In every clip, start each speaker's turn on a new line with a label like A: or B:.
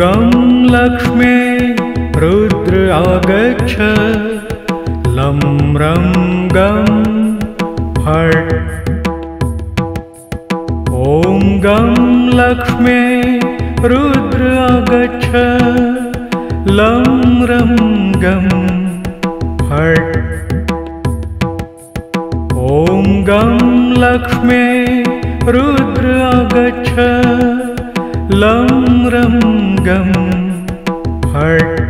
A: गं लक्ष्मी रुद्र आगच्छ लं रं गं फट् ॐ गं लक्ष्मी रुद्र आगच्छ लं रं गं फट् ॐ गं लक्ष्मी रुद्र आगच्छ लं रं गं फट्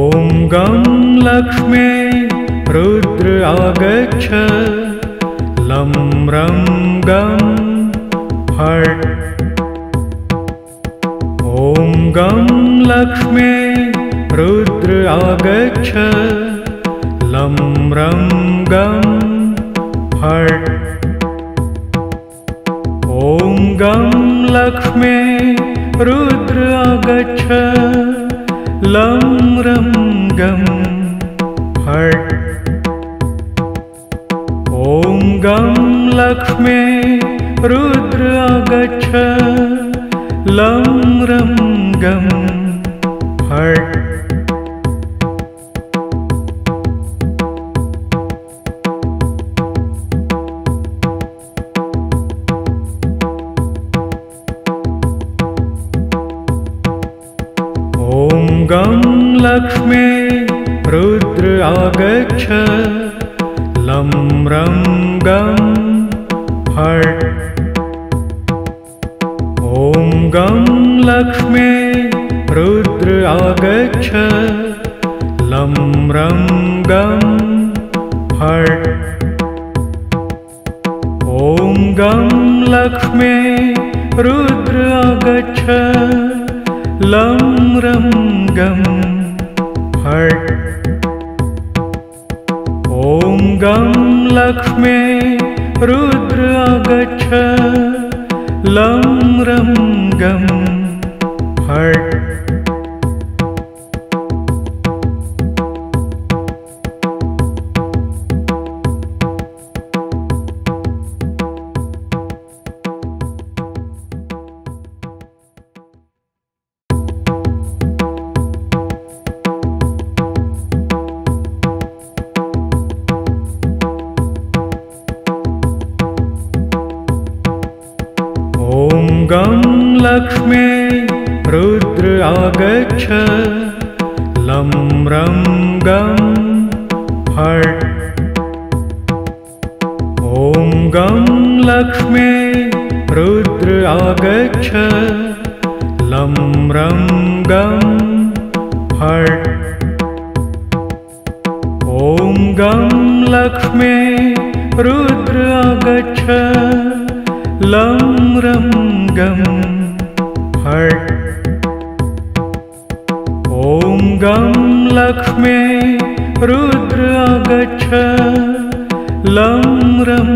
A: ॐ गं लक्ष्मी रुद्र आगच्छ लं रं गं फट् ॐ गं लक्ष्मी रुद्र आगच्छ लं रं गं फट् ॐ गं लक्ष्मी रुद्र आगच्छ लं रं गं फट् ॐ गं लक्ष्मी रुद्र आगच्छ लं रं गं फट् ॐ गं लक्ष्मी रुद्र आगच्छ लं रं गं फट् ॐ गं लक्ष्मी रुद्र आगच्छ लं रं गं फट् ॐ गं लक्ष्मी रुद्र आगच्छ लं रं गं फट् ॐ गं लक्ष्मी रुद्र आगच्छ लं रं गं फट् ॐ गं लक्ष्मी रुद्र आगच्छ लं रं गं फट् ॐ गं लक्ष्मी रुद्र आगच्छ लं रं गं फट् ॐ गं लक्ष्मी रुद्र आगच्छ लं रं गं फट् ॐ गं लक्ष्मी रुद्र आगच्छ लं रं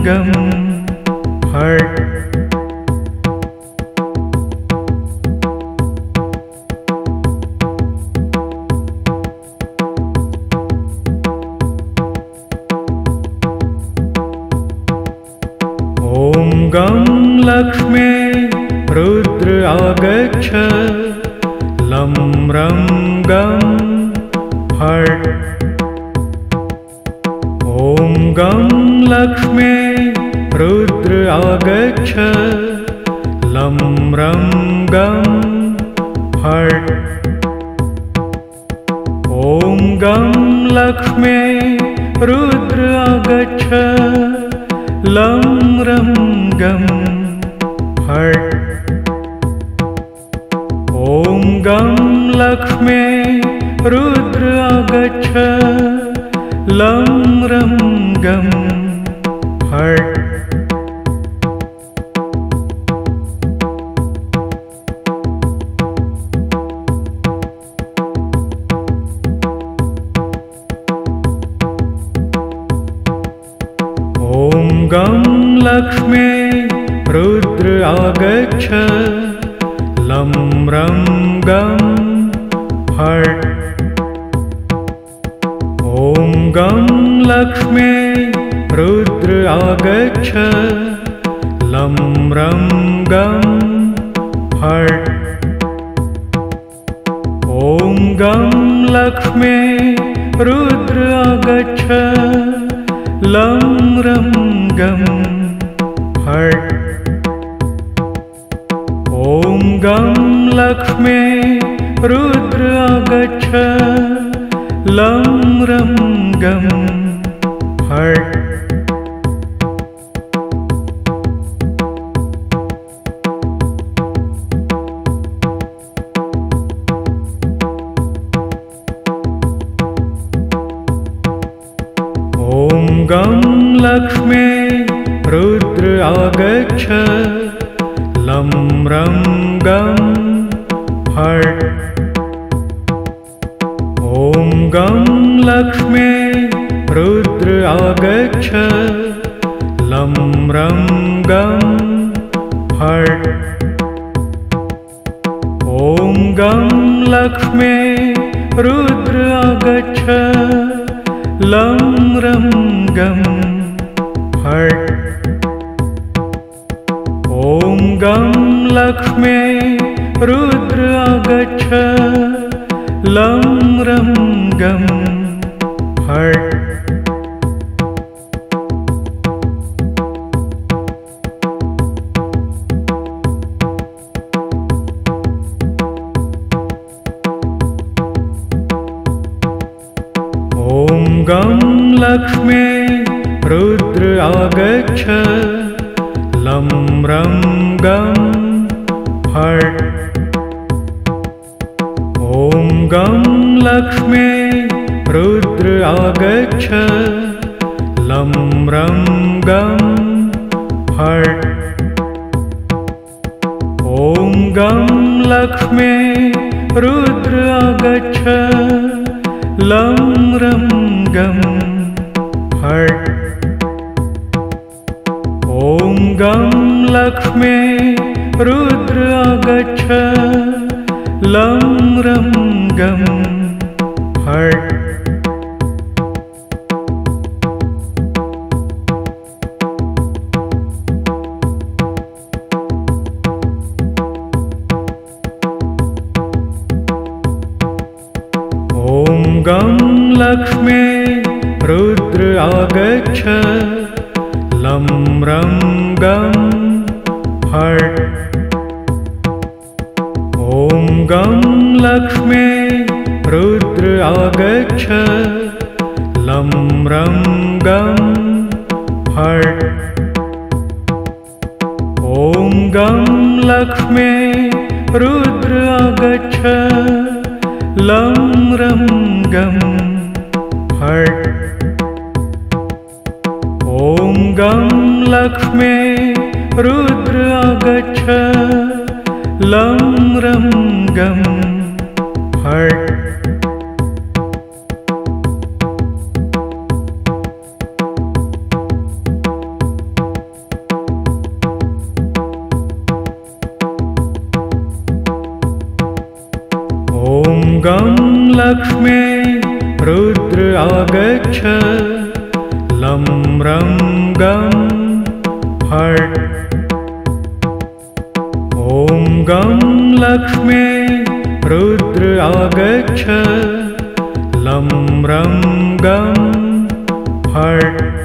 A: गं फट् ॐ गं लक्ष्मी रुद्र आगच्छ लं रं गं फट् ॐ गं लक्ष्मी रुद्र आगच्छ लं रं गं फट् ॐ गं लक्ष्मी रुद्र आगच्छ लं रं गं फट् ॐ गं लक्ष्मी रुद्र आगच्छ लं रं गं फट् ॐ गं लक्ष्मी रुद्र आगच्छ लं रं गं फट्। ॐ गं लक्ष्म्यै रुद्र आगच्छ। लं रं गं फट्। ॐ गं लक्ष्म्यै रुद्र आगच्छ। लं रं गं फट्। ॐ गं लक्ष्म्यै रुद्र आगच्छ। लं रं गं फट्। ॐ गं लक्ष्म्यै रुद्र आगच्छ। लं रं गं फट्। ॐ गं लक्ष्म्यै रुद्र आगच्छ। लं रं गं फट्। ॐ गं लक्ष्म्यै रुद्र आगच्छ। लं रं गं फट्। ॐ गं लक्ष्म्यै रुद्र आगच्छ। लं रं गं फट्। ॐ गं लक्ष्म्यै रुद्र आगच्छ। लं रं गं फट्। ॐ गं लक्ष्म्यै रुद्र आगच्छ। लं रं गं फट्। ॐ गं लक्ष्म्यै रुद्र आगच्छ। लं रं गं फट्। ॐ गं लक्ष्म्यै रुद्र आगच्छ। लं रं गं फट्। ॐ गं लक्ष्म्यै रुद्र आगच्छ। लं रं गं फट्। ॐ गं लक्ष्म्यै रुद्र आगच्छ। लं रं गं फट्। ॐ गं लक्ष्म्यै रुद्र आगच्छ। लं रं गं फट्। ॐ गं लक्ष्म्यै रुद्र आगच्छ। लं रं गं फट्। ॐ गं लक्ष्म्यै रुद्र आगच्छ। लं रं गं फट्। ॐ गं लक्ष्म्यै रुद्र आगच्छ। लं रं गं फट्।